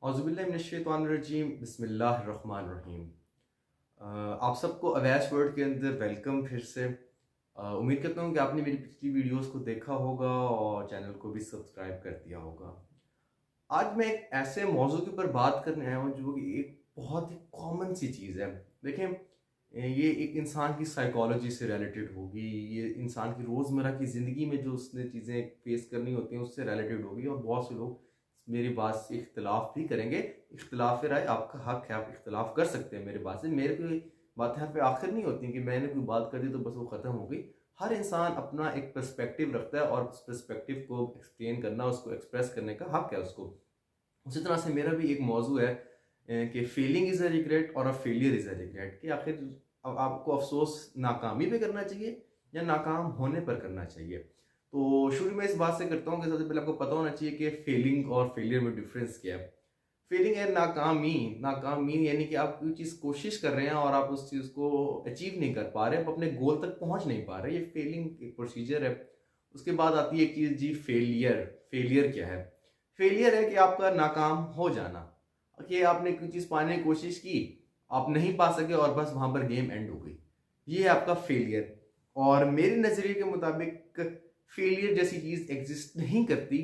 औज़ुबिल्लाहिमिनश्शैतानिर्रजीम बिस्मिल्लाहिर्रहमानिर्रहीम। आप सबको अवैश वर्ल्ड के अंदर वेलकम फिर से। उम्मीद करता हूँ कि आपने मेरी पिछली वीडियोस को देखा होगा और चैनल को भी सब्सक्राइब कर दिया होगा। आज मैं एक ऐसे मौजू के ऊपर बात करने आया हूँ जो कि एक बहुत ही कॉमन सी चीज़ है। देखें, ये एक इंसान की साइकोलॉजी से रिलेटेड होगी, ये इंसान की रोज़मर्रा की ज़िंदगी में जो उसने चीज़ें फेस करनी होती हैं उससे रिलेटेड होगी और बहुत से लोग मेरी बात से इख्तिलाफ भी करेंगे। इख्तिलाफ राय आपका हक है, आप इख्तिलाफ कर सकते हैं मेरी बात से। मेरे कोई बात यहाँ पे आखिर नहीं होती कि मैंने कोई बात कर दी तो बस वो ख़त्म हो गई। हर इंसान अपना एक पर्सपेक्टिव रखता है और उस पर्सपेक्टिव को एक्सप्लेन करना, उसको एक्सप्रेस करने का हक है उसको। उसी तरह से मेरा भी एक मौजू है कि फीलिंग इज़ अ रिग्रेट और a failure is a regret, कि आखिर आपको अफसोस नाकामी पे करना चाहिए या नाकाम होने पर करना चाहिए। तो शुरू में इस बात से करता हूँ कि सबसे पहले आपको पता होना चाहिए कि फीलिंग और फेलियर में डिफरेंस क्या है। फीलिंग है नाकामी। नाकामी यानी कि आप कोई चीज़ कोशिश कर रहे हैं और आप उस चीज़ को अचीव नहीं कर पा रहे, आप अपने गोल तक पहुंच नहीं पा रहे, ये फीलिंग एक प्रोसीजर है। उसके बाद आती है एक चीज़ जी, फेलियर। फेलियर क्या है? फेलियर है कि आपका नाकाम हो जाना, कि आपने कोई चीज़ पाने की कोशिश की, आप नहीं पा सके और बस वहाँ पर गेम एंड हो गई। ये है आपका फेलियर। और मेरे नज़रिए के मुताबिक फेलियर जैसी चीज़ एग्जिस्ट नहीं करती।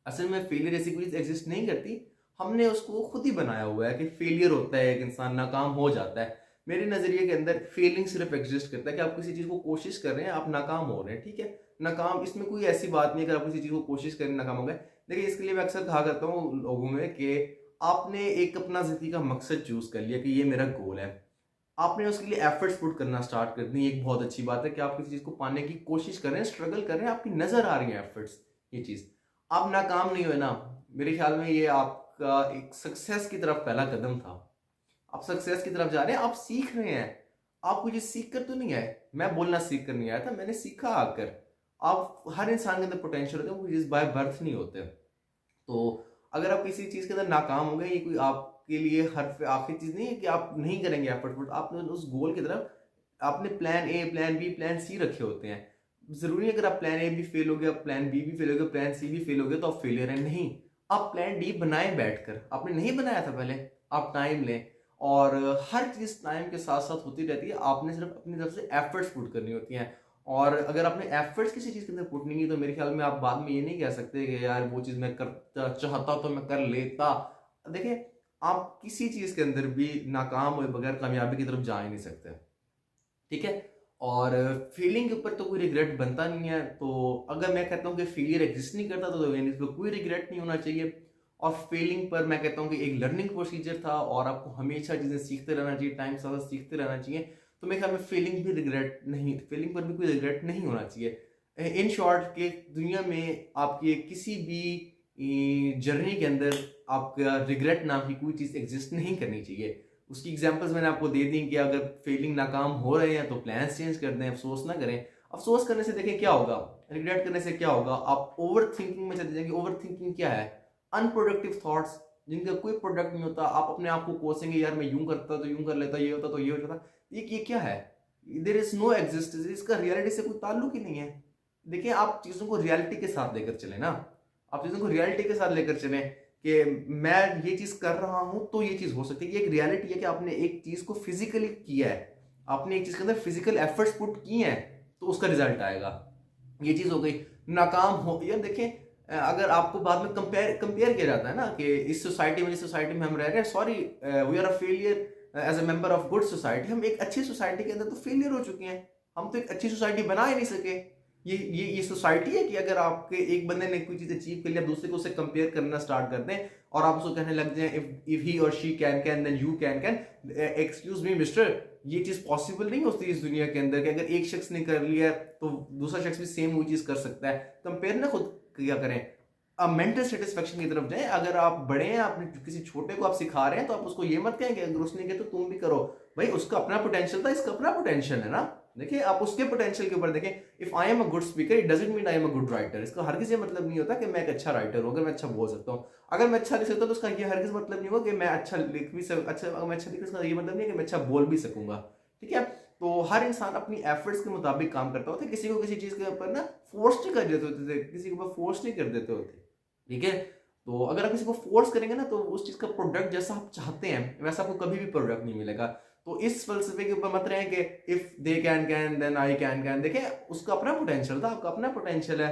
असल में फेलियर जैसी कोई चीज़ एग्जिस्ट नहीं करती, हमने उसको खुद ही बनाया हुआ है कि फेलियर होता है, एक इंसान नाकाम हो जाता है। मेरे नज़रिए के अंदर फेलिंग सिर्फ एग्जिस्ट करता है कि आप किसी चीज़ को कोशिश कर रहे हैं, आप नाकाम हो रहे हैं, ठीक है। नाकाम, इसमें कोई ऐसी बात नहीं है अगर आप किसी चीज़ को कोशिश करें नाकाम हो गए। देखिए, इसके लिए मैं अक्सर कहा करता हूँ लोगों में कि आपने एक अपना ज़िंदगी का मकसद चूज़ कर लिया कि ये मेरा गोल है। आपने उसके लिए एफर्ट्स पुट करना स्टार्ट कर दी। एक बहुत अच्छी बात है कि आप किसी चीज़ को पाने की कोशिश कर रहे हैं, स्ट्रगल कर रहे हैं, आपकी नज़र आ रही है एफर्ट्स, ये चीज़। आप नाकाम नहीं हुए ना, मेरे ख्याल में ये आपका एक सक्सेस की तरफ पहला कदम था। आप सक्सेस की तरफ जा रहे हैं, आप सीख रहे हैं। आप कुछ सीख कर तो नहीं आए, मैं बोलना सीख कर नहीं आया था, मैंने सीखा आकर। आप, हर इंसान के अंदर पोटेंशियल होते हैं, वो चीज़ बाय बर्थ नहीं होते। तो अगर आप किसी चीज़ के अंदर नाकाम हो गए, ये कोई आपके लिए हर आखिरी चीज़ नहीं है कि आप नहीं करेंगे एफर्ट, बट आपने उस गोल की तरफ आपने plan A, plan B, plan C रखे होते हैं। ज़रूरी है अगर आप प्लान ए भी फेल हो गया, प्लान बी भी फेल हो गया, प्लान सी भी फेल हो गया तो आप फेलियर हैं, नहीं। आप प्लान डी बनाए बैठकर, आपने नहीं बनाया था पहले। आप टाइम लें और हर चीज़ टाइम के साथ साथ होती रहती है, आपने सिर्फ अपनी तरफ से एफर्ट्स पुट करनी होती हैं। और अगर आपने एफर्ट्स किसी चीज़ के अंदर पुट नहीं की तो मेरे ख्याल में आप बाद में ये नहीं कह सकते कि यार वो चीज़ मैं करता चाहता तो मैं कर लेता। देखिए, आप किसी चीज़ के अंदर भी नाकाम हुए बगैर कामयाबी की तरफ जा ही नहीं सकते, ठीक है। और फीलिंग के ऊपर तो कोई रिग्रेट बनता नहीं है। तो अगर मैं कहता हूँ कि फेलियर एग्जिस्ट नहीं करता तो यानी इसमें कोई रिग्रेट नहीं होना चाहिए। और फेलिंग पर मैं कहता हूँ कि एक लर्निंग प्रोसीजर था और आपको हमेशा चीज़ें सीखते रहना चाहिए, टाइम के साथ साथ सीखते रहना चाहिए। तो मेरे ख्याल में फेलिंग भी रिग्रेट नहीं, फेलिंग पर भी कोई रिग्रेट नहीं होना चाहिए। इन शॉर्ट के दुनिया में आपकी किसी भी जर्नी के अंदर आपका रिग्रेट नाम की कोई चीज़ एग्जिस्ट नहीं करनी चाहिए। उसकी एग्जांपल्स मैंने आपको दे दी कि अगर फेलिंग नाकाम हो रहे हैं तो प्लान्स चेंज कर दें, अफसोस ना करें। अफसोस करने से देखें क्या होगा, रिग्रेट करने से क्या होगा, आप ओवर थिंकिंग में चले जाएंगे। ओवर थिंकिंग क्या है? अनप्रोडक्टिव थॉट्स जिनका कोई प्रोडक्ट नहीं होता। आप अपने आप को कोसेंगे, यार मैं यूं करता तो यूं कर लेता, ये होता तो ये हो जाता। ये क्या है? देयर इज नो एग्जिस्टेंस, इसका रियलिटी से कोई ताल्लुक ही नहीं है। देखिए, आप चीजों को रियलिटी के साथ लेकर चले ना, आप चीजों को रियलिटी के साथ लेकर चले कि मैं ये चीज कर रहा हूं तो ये चीज हो सकती है। ये एक रियलिटी है कि आपने एक चीज को फिजिकली किया है, आपने एक चीज के अंदर फिजिकल एफर्ट्स पुट किए हैं तो उसका रिजल्ट आएगा। ये चीज हो गई। नाकाम हो, यार देखें, अगर आपको बाद में कंपेयर कंपेयर किया जाता है ना कि इस सोसाइटी में, जिस सोसाइटी में हम रह रहे हैं, sorry we are a failure as a member of good society, हम एक अच्छी सोसाइटी के अंदर तो फेलियर हो चुके हैं, हम तो एक अच्छी सोसाइटी बना ही नहीं सके। ये सोसाइटी है कि अगर आपके एक बंदे ने कोई चीज अचीव कर लिया, दूसरे को उससे कंपेयर करना स्टार्ट कर दें और आप उसको कहने लग जाएं इफ ही और she can then you can. Excuse me mister, ये चीज पॉसिबल नहीं होती इस दुनिया के अंदर कि अगर एक शख्स ने कर लिया तो दूसरा शख्स भी सेम वो चीज कर सकता है। कंपेयर ना खुद क्या करें, अब मेंटल सेटिस्फेक्शन की तरफ जाएं। अगर आप बड़े हैं, आप किसी छोटे को आप सिखा रहे हैं तो आप उसको ये मत कहें कि अगर उसने किया तो तुम भी करो। भाई, उसका अपना पोटेंशियल था, इसका अपना पोटेंशियल है ना। देखिए, आप उसके पोटेंशियल के ऊपर देखें। If I am a good speaker it doesn't mean I am a good writer. इसका हरगिज ये मतलब नहीं होता कि मैं एक अच्छा राइटर हूं, अगर मैं अच्छा बोल सकता हूं। अगर मैं अच्छा लिख सकता हूं तो उसका ये हरगिज मतलब नहीं होगा कि मैं अच्छा लिख भी अच्छा, अगर मैं अच्छा लिख सकता ये मतलब नहीं है कि मैं अच्छा बोल भी सकूंगा, ठीक है। तो हर इंसान अपनी एफर्ट्स के मुताबिक काम करता होता है, किसी को किसी चीज के ऊपर ना फोर्स नहीं कर देते होते थे, किसी के ऊपर फोर्स नहीं कर देते होते, ठीक है। तो अगर आप किसी को फोर्स करेंगे ना तो उस चीज़ का प्रोडक्ट जैसा आप चाहते हैं वैसा आपको कभी भी प्रोडक्ट नहीं मिलेगा। तो इस फलसफे के ऊपर मत रहें कि if they can then I can. देखिए उसका अपना पोटेंशियल था, आपका अपना पोटेंशियल है।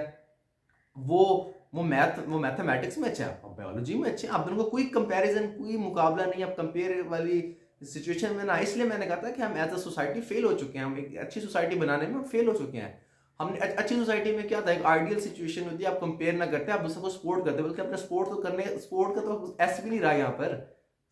वो मैथमेटिक्स में अच्छा है, आप बायोलॉजी में अच्छे हैं, आप दोनों का कोई कंपैरिजन, कोई मुकाबला नहीं, आप कंपेयर वाली सिचुएशन में ना। इसलिए मैंने कहा था कि हम एज अ सोसाइटी फेल हो चुके हैं, हम एक अच्छी सोसाइटी बनाने में फेल हो चुके हैं। हमने अच्छी सोसाइटी में क्या था, एक आइडियल सिचुएशन होती है, आप कंपेयर ना करते, आप दूसरे को सपोर्ट करते, बल्कि अपने सपोर्ट का तो ऐसे भी नहीं रहा यहाँ पर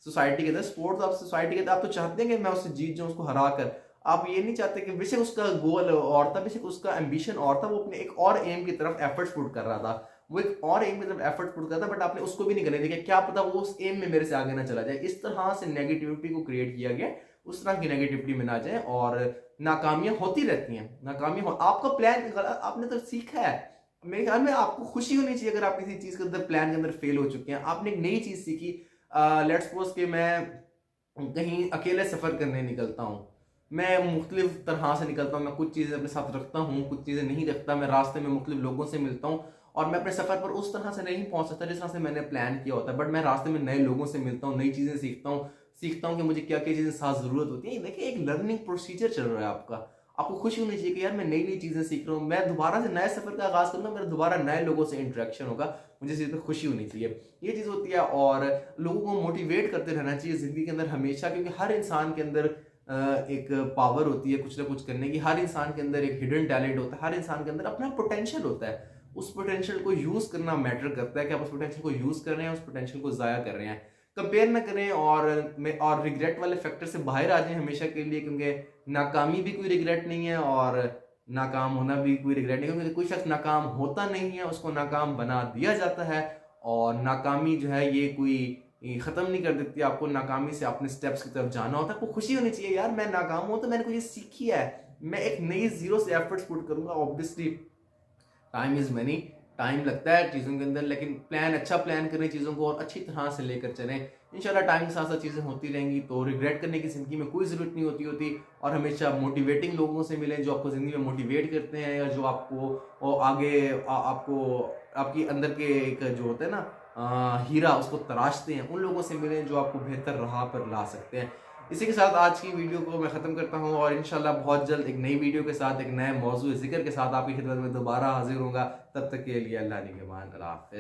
सोसाइटी के अंदर। सपोर्ट तो आप सोसाइटी के अंदर आप तो चाहते हैं कि मैं उससे जीत जाऊँ, उसको हरा कर। आप ये नहीं चाहते कि बेशक उसका गोल और था, बेशक उसका एम्बिशन और था, वो अपने एक और एम की तरफ एफर्ट्स पुट कर रहा था, वो एक और एम की तरफ एफर्ट्स पुट कर रहा था, बट आपने उसको भी नहीं करने दिया। क्या पता वो उस एम में मेरे से आगे ना चला जाए। इस तरह से नेगेटिविटी को क्रिएट किया गया, उस तरह की नेगेटिविटी में ना जाए। और नाकामियां होती रहती हैं, आपका प्लान गलत, आपने तो सीखा है। मेरे ख्याल में आपको खुशी होनी चाहिए अगर आप किसी चीज के अंदर, प्लान के अंदर फेल हो चुके हैं, आपने एक नई चीज सीखी। लेट्स सपोज कि मैं कहीं अकेले सफर करने निकलता हूँ, मैं मुख्तलिफ तरह से निकलता हूँ, मैं कुछ चीज़ें अपने साथ रखता हूँ, कुछ चीज़ें नहीं रखता, मैं रास्ते में मुख्तलिफ लोगों से मिलता हूँ, और मैं अपने सफ़र पर उस तरह से नहीं पहुँच सकता जिस तरह से मैंने प्लान किया होता है, बट मैं रास्ते में नए लोगों से मिलता हूँ, नई चीज़ें सीखता हूँ कि मुझे क्या क्या चीज़ें साथ ज़रूरत होती है। देखिए एक लर्निंग प्रोसीजर चल रहा है आपका, आपको खुशी होनी चाहिए कि यार मैं नई नई चीज़ें सीख रहा हूँ, मैं दोबारा से नए सफ़र का आगाज़ करूँगा, मेरा दोबारा नए लोगों से इंटरेक्शन होगा, मुझे इस चीज़ पर खुशी होनी चाहिए, ये चीज़ होती है। और लोगों को मोटिवेट करते रहना चाहिए ज़िंदगी के अंदर हमेशा, क्योंकि हर इंसान के अंदर एक पावर होती है कुछ ना कुछ करने की, हर इंसान के अंदर एक हिडन टैलेंट होता है, हर इंसान के अंदर अपना पोटेंशियल होता है। उस पोटेंशियल को यूज़ करना मैटर करता है कि आप उस पोटेंशियल को यूज़ कर रहे हैं, उस पोटेंशियल को ज़ाया कर रहे हैं। कंपेयर ना करें और रिग्रेट वाले फैक्टर से बाहर आ जाएं हमेशा के लिए, क्योंकि नाकामी भी कोई रिग्रेट नहीं है और नाकाम होना भी कोई रिग्रेट नहीं है, क्योंकि कोई शख्स नाकाम होता नहीं है, उसको नाकाम बना दिया जाता है। और नाकामी जो है ये ख़त्म नहीं कर देती आपको, नाकामी से अपने स्टेप्स की तरफ जाना होता है। आपको खुशी होनी चाहिए यार मैं नाकाम हूँ तो मैंने कुछ सीखी है, मैं एक नई जीरो से एफर्ट्स पुट करूंगा। Obviously time is money, time लगता है चीज़ों के अंदर, लेकिन अच्छा प्लान करें चीज़ों को और अच्छी तरह से लेकर चलें। इंशाल्लाह टाइम के साथ साथ चीज़ें होती रहेंगी, तो रिग्रेट करने की ज़िंदगी में कोई ज़रूरत नहीं होती। और हमेशा मोटिवेटिंग लोगों से मिलें जो आपको ज़िंदगी में मोटिवेट करते हैं, या जो आपको और आगे आपको आपकी अंदर के एक जो होता है ना हीरा, उसको तराशते हैं, उन लोगों से मिलें जो आपको बेहतर राह पर ला सकते हैं। इसी के साथ आज की वीडियो को मैं ख़त्म करता हूँ, और इंशाल्लाह बहुत जल्द एक नई वीडियो के साथ, एक नए मौजूद जिक्र के साथ आपकी खिदमत में दोबारा हाजिर होगा। तब तक के लिए अल्लाह निगहबान, अल्लाह हाफ़िज़।